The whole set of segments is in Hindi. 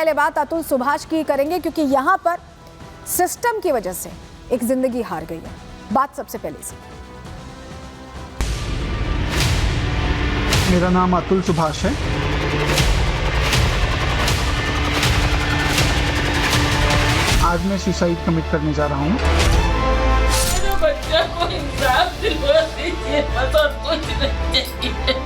पहले बात अतुल सुभाष की करेंगे, क्योंकि यहाँ पर सिस्टम की वजह से एक जिंदगी हार गई है। बात सबसे पहले से। मेरा नाम अतुल सुभाष है। आज मैं सुसाइड कमिट करने जा रहा हूँ। मेरे बच्चा को इंसाफ दिलवा दीजिए, बस और कुछ नहीं चाहिए।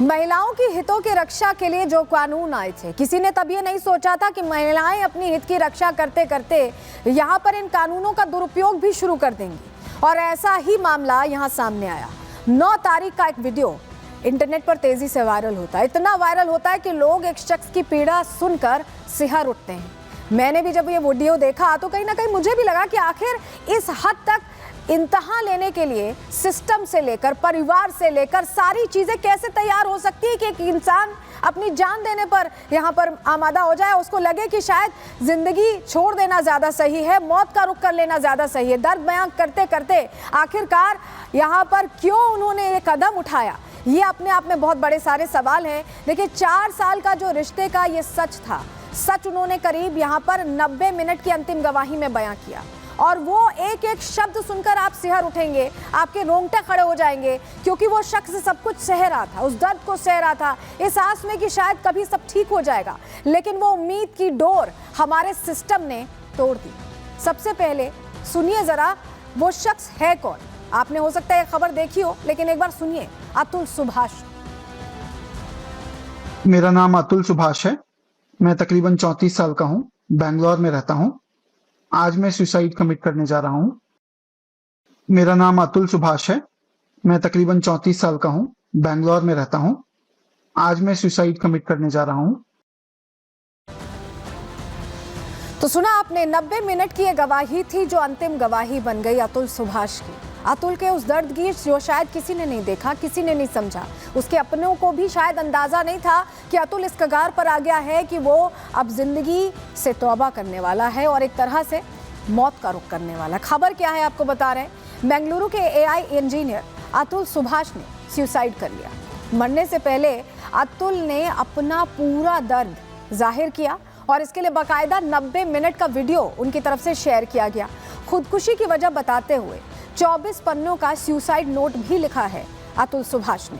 महिलाओं की हितों की रक्षा के लिए जो कानून आए थे, किसी ने तब ये नहीं सोचा था कि महिलाएं अपनी हित की रक्षा करते करते यहाँ पर इन कानूनों का दुरुपयोग भी शुरू कर देंगी। और ऐसा ही मामला यहाँ सामने आया। 9 तारीख का एक वीडियो इंटरनेट पर तेजी से वायरल होता है। इतना वायरल होता है कि लोग एक शख्स की पीड़ा सुनकर सिहर उठते हैं। मैंने भी जब ये वीडियो देखा तो कहीं ना कहीं मुझे भी लगा कि आखिर इस हद तक इंतहा लेने के लिए सिस्टम से लेकर परिवार से लेकर सारी चीजें कैसे तैयार हो सकती है कि एक इंसान अपनी जान देने पर यहाँ पर आमादा हो जाए, उसको लगे कि शायद जिंदगी छोड़ देना ज्यादा सही है, मौत का रुख कर लेना ज्यादा सही है। दर्द बयां करते करते आखिरकार यहाँ पर क्यों उन्होंने ये कदम उठाया, ये अपने आप में बहुत बड़े सारे सवाल हैं। देखिए, 4 साल का जो रिश्ते का ये सच था, सच उन्होंने करीब यहाँ पर 90 मिनट की अंतिम गवाही में बयां किया। और वो एक एक शब्द सुनकर आप सिहर उठेंगे, आपके रोंगटे खड़े हो जाएंगे, क्योंकि वो शख्स सब कुछ सह रहा था, उस दर्द को सह रहा था, इस आस में कि शायद कभी सब ठीक हो जाएगा। लेकिन वो उम्मीद की डोर हमारे सिस्टम ने तोड़ दी। सबसे पहले सुनिए जरा वो शख्स है कौन। आपने हो सकता है खबर देखी हो, लेकिन एक बार सुनिए। अतुल सुभाष। मेरा नाम अतुल सुभाष है। मैं तकरीबन 34 साल का हूँ, बैंगलोर में रहता हूँ। आज मैं सुसाइड कमिट करने जा रहा हूँ। मेरा नाम अतुल सुभाष है। मैं तकरीबन 34 साल का हूँ, बैंगलोर में रहता हूँ। आज मैं सुसाइड कमिट करने जा रहा हूँ। तो सुना आपने, 90 मिनट की ये गवाही थी जो अंतिम गवाही बन गई अतुल सुभाष की। अतुल के उस दर्द की जो शायद किसी ने नहीं देखा, किसी ने नहीं समझा। उसके अपनों को भी शायद अंदाजा नहीं था कि अतुल इस कगार पर आ गया है कि वो अब जिंदगी से तौबा करने वाला है और एक तरह से मौत का रुख करने वाला। खबर क्या है आपको बता रहे हैं। बेंगलुरु के AI इंजीनियर अतुल सुभाष ने सुसाइड कर लिया। मरने से पहले अतुल ने अपना पूरा दर्द जाहिर किया और इसके लिए बाकायदा 90 मिनट का वीडियो उनकी तरफ से शेयर किया गया। खुदकुशी की वजह बताते हुए 24 पन्नों का सुसाइड नोट भी लिखा है अतुल सुभाष ने।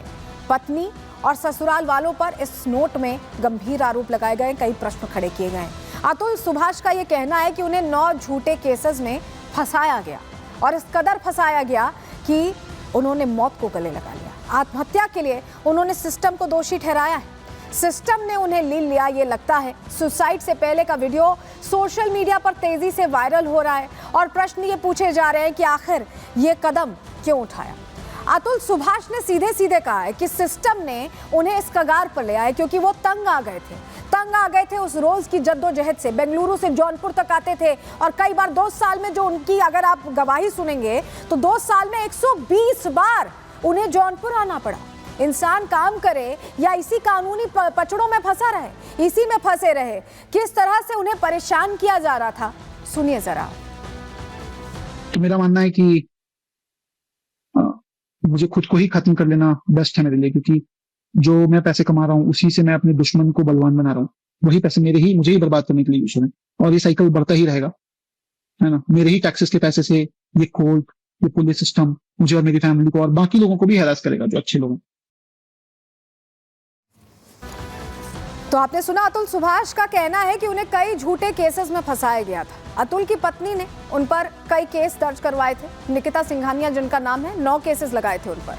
पत्नी और ससुराल वालों पर इस नोट में गंभीर आरोप लगाए गए, कई प्रश्न खड़े किए गए। अतुल सुभाष का यह कहना है कि उन्हें 9 झूठे केसेस में फंसाया गया और इस कदर फंसाया गया कि उन्होंने मौत को गले लगा लिया। आत्महत्या के लिए उन्होंने सिस्टम को दोषी ठहराया है। सिस्टम ने उन्हें ले लिया, ये लगता है। सुसाइड से पहले का वीडियो सोशल मीडिया पर तेजी से वायरल हो रहा है और प्रश्न ये पूछे जा रहे हैं कि आखिर ये कदम क्यों उठाया। अतुल सुभाष ने सीधे सीधे कहा है कि सिस्टम ने उन्हें इस कगार पर ले आया क्योंकि वो तंग आ गए थे उस रोज की जद्दोजहद से। बेंगलुरु से जौनपुर तक आते थे और कई बार 2 साल में जो उनकी अगर आप गवाही सुनेंगे तो 2 साल में 120 बार उन्हें जौनपुर आना पड़ा। इंसान काम करे या इसी कानूनी पचड़ों में फंसा रहे, इसी में फंसे रहे, किस तरह से उन्हें परेशान किया जा रहा था, सुनिए जरा। तो मेरा मानना है कि मुझे खुद को ही खत्म कर लेना बेस्ट है मेरे लिए, क्योंकि जो मैं पैसे कमा रहा हूँ उसी से मैं अपने दुश्मन को बलवान बना रहा हूँ। वही पैसे मुझे ही बर्बाद करने के लिए यूज हो रहे हैं और ये साइकिल बढ़ता ही रहेगा, है ना। मेरे ही टैक्सेस के पैसे से ये कोर्ट, ये पुलिस सिस्टम मुझे और मेरी फैमिली को और बाकी लोगों को भी हैरास करेगा जो अच्छे लोग हैं। तो आपने सुना, अतुल सुभाष का कहना है कि उन्हें कई झूठे केसेस में फंसाया गया था। अतुल की पत्नी ने उन पर कई केस दर्ज करवाए थे। निकिता सिंघानिया जिनका नाम है, 9 केसेस लगाए थे उन पर।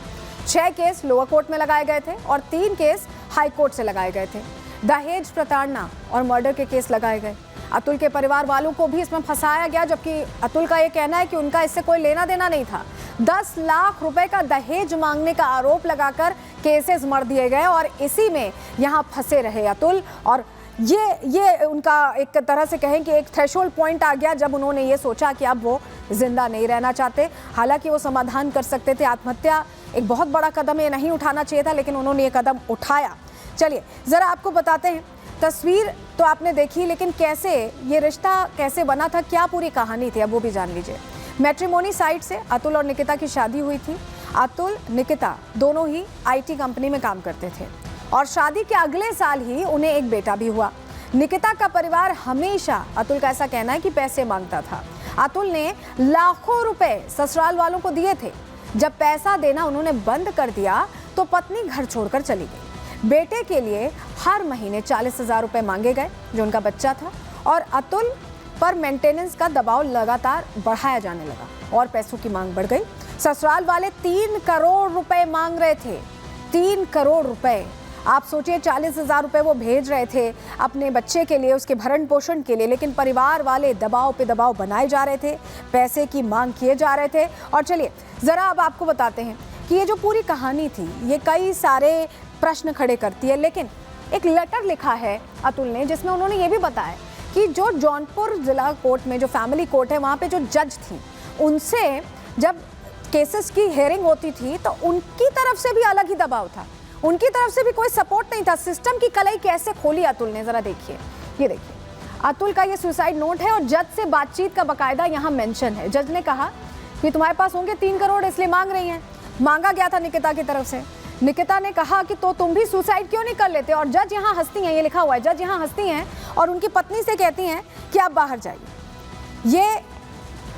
6 केस लोअर कोर्ट में लगाए गए थे और 3 केस हाई कोर्ट से लगाए गए थे। दहेज, प्रताड़ना और मर्डर के केस लगाए गए। अतुल के परिवार वालों को भी इसमें फंसाया गया, जबकि अतुल का ये कहना है कि उनका इससे कोई लेना देना नहीं था। 10 लाख रुपए का दहेज मांगने का आरोप लगाकर केसेस मर दिए गए और इसी में यहाँ फंसे रहे अतुल। और ये उनका एक तरह से कहें कि एक थ्रेशोल्ड पॉइंट आ गया जब उन्होंने ये सोचा कि अब वो जिंदा नहीं रहना चाहते। हालांकि वो समाधान कर सकते थे। आत्महत्या एक बहुत बड़ा कदम ये नहीं उठाना चाहिए था, लेकिन उन्होंने ये कदम उठाया। चलिए जरा आपको बताते हैं। तस्वीर तो आपने देखी, लेकिन कैसे ये रिश्ता कैसे बना था, क्या पूरी कहानी थी, अब वो भी जान लीजिए। मैट्रिमोनी साइट से अतुल और निकिता की शादी हुई थी। अतुल, निकिता दोनों ही IT कंपनी में काम करते थे और शादी के अगले साल ही उन्हें एक बेटा भी हुआ। निकिता का परिवार हमेशा, अतुल का ऐसा कहना है, कि पैसे मांगता था। अतुल ने लाखों रुपए ससुराल वालों को दिए थे। जब पैसा देना उन्होंने बंद कर दिया तो पत्नी घर छोड़कर चली गई। बेटे के लिए हर महीने 40,000 रुपए मांगे गए जो उनका बच्चा था, और अतुल पर मेंटेनेंस का दबाव लगातार बढ़ाया जाने लगा और पैसों की मांग बढ़ गई। ससुराल वाले 3 करोड़ रुपए मांग रहे थे। 3 करोड़ रुपए। आप सोचिए, 40,000 रुपए वो भेज रहे थे अपने बच्चे के लिए, उसके भरण पोषण के लिए, लेकिन परिवार वाले दबाव पे दबाव बनाए जा रहे थे, पैसे की मांग किए जा रहे थे। और चलिए ज़रा अब आपको बताते हैं कि ये जो पूरी कहानी थी ये कई सारे प्रश्न खड़े करती है, लेकिन एक लेटर लिखा है अतुल ने जिसमें उन्होंने ये भी बताया कि जो जौनपुर ज़िला कोर्ट में जो फैमिली कोर्ट है वहाँ पे जो जज थी, उनसे जब केसेस की हेयरिंग होती थी तो उनकी तरफ से भी अलग ही दबाव था, उनकी तरफ से भी कोई सपोर्ट नहीं था। सिस्टम की कलाई कैसे खोली अतुल ने, ज़रा देखिए। ये देखिए अतुल का ये सुसाइड नोट है और जज से बातचीत का बाकायदा यहाँ मेंशन है। जज ने कहा कि तुम्हारे पास होंगे 3 करोड़ इसलिए मांग रही हैं। मांगा गया था निकिता की तरफ से। निकिता ने कहा कि तो तुम भी सुसाइड क्यों नहीं कर लेते, और जज यहाँ हंसती हैं, ये लिखा हुआ है, जज यहाँ हंसती हैं और उनकी पत्नी से कहती हैं कि आप बाहर जाइए। ये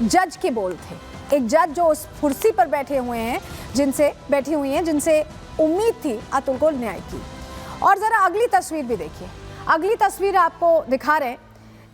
जज के बोल थे। एक जज जो उस कुर्सी पर बैठी हुई हैं जिनसे उम्मीद थी अतुल को न्याय की। और ज़रा अगली तस्वीर भी देखिए। अगली तस्वीर आपको दिखा रहे हैं।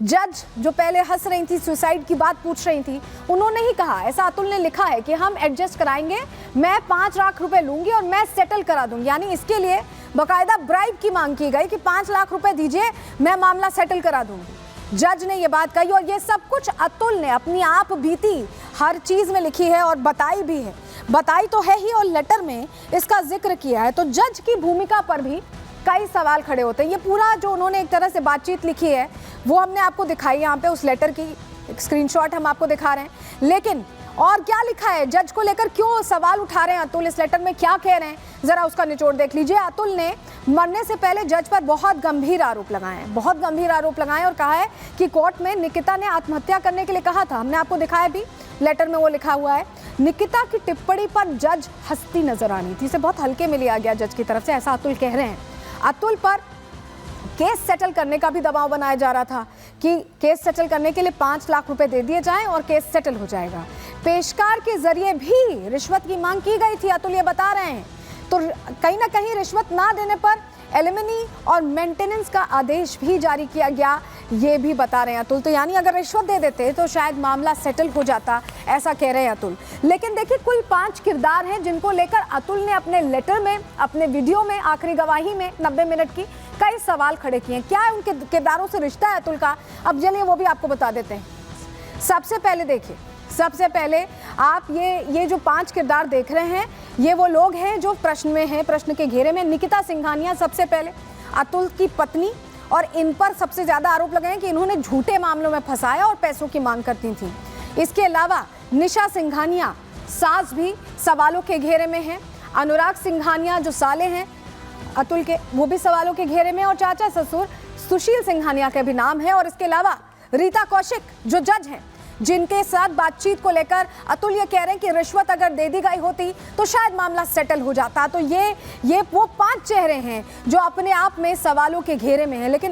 जज जो पहले हंस रही थी, सुसाइड की बात पूछ रही थी, उन्होंने ही कहा, ऐसा अतुल ने लिखा है कि हम एडजस्ट कराएंगे, मैं 5 लाख रुपए लूंगी और मैं सेटल करा दूंगी। यानी इसके लिए बाकायदा ब्राइब की मांग की गई कि 5 लाख रुपए दीजिए, मैं मामला सेटल करा दूंगी। जज ने ये बात कही और ये सब कुछ अतुल ने अपनी आप बीती हर चीज़ में लिखी है और बताई भी है। बताई तो है ही और लेटर में इसका जिक्र किया है। तो जज की भूमिका पर भी कई सवाल खड़े होते हैं। ये पूरा जो उन्होंने एक तरह से बातचीत लिखी है वो हमने आपको दिखाई, यहाँ पे उस लेटर की एक स्क्रीनशॉट हम आपको दिखा रहे हैं। लेकिन और क्या लिखा है, जज को लेकर क्यों सवाल उठा रहे हैं अतुल, इस लेटर में क्या कह रहे हैं, ज़रा उसका निचोड़ देख लीजिए। अतुल ने मरने से पहले जज पर बहुत गंभीर आरोप लगाए हैं, बहुत गंभीर आरोप लगाए और कहा है कि कोर्ट में निकिता ने आत्महत्या करने के लिए कहा था। हमने आपको दिखाया भी, लेटर में वो लिखा हुआ है। निकिता की टिप्पणी पर जज हंसती नजर आनी थी, इसे बहुत हल्के में लिया गया जज की तरफ से, ऐसा अतुल कह रहे हैं। अतुल पर केस सेटल करने का भी दबाव बनाया जा रहा था कि केस सेटल करने के लिए 5 लाख रुपए दे दिए जाएं और केस सेटल हो जाएगा। पेशकार के जरिए भी रिश्वत की मांग की गई थी, अतुल ये बता रहे हैं। तो कहीं ना कहीं रिश्वत ना देने पर एलिमनी और मेंटेनेंस का आदेश भी जारी किया गया, ये भी बता रहे हैं अतुल। तो यानी अगर रिश्वत दे देते तो शायद मामला सेटल हो जाता, ऐसा कह रहे हैं अतुल। लेकिन देखिए कुल 5 किरदार हैं जिनको लेकर अतुल ने अपने लेटर में, अपने वीडियो में, आखिरी गवाही में 90 मिनट की कई सवाल खड़े किए हैं। क्या है उनके किरदारों से रिश्ता है अतुल का, अब चलिए वो भी आपको बता देते हैं। सबसे पहले देखिए, सबसे पहले आप ये जो 5 किरदार देख रहे हैं, ये वो लोग हैं जो प्रश्न में हैं, प्रश्न के घेरे में। निकिता सिंघानिया सबसे पहले, अतुल की पत्नी, और इन पर सबसे ज़्यादा आरोप लगे हैं कि इन्होंने झूठे मामलों में फंसाया और पैसों की मांग करती थी। इसके अलावा निशा सिंघानिया सास भी सवालों के घेरे में हैं। अनुराग सिंघानिया जो साले हैं अतुल के, वो भी सवालों के घेरे में, और चाचा ससुर सुशील सिंघानिया का भी नाम है। और इसके अलावा रीता कौशिक जो जज हैं, जिनके साथ बातचीत को लेकर अतुल ये कह रहे हैं कि रिश्वत अगर दे दी गई होती तो शायद मामला सेटल हो जाता। तो ये वो 5 चेहरे हैं जो अपने आप में सवालों के घेरे में हैं। लेकिन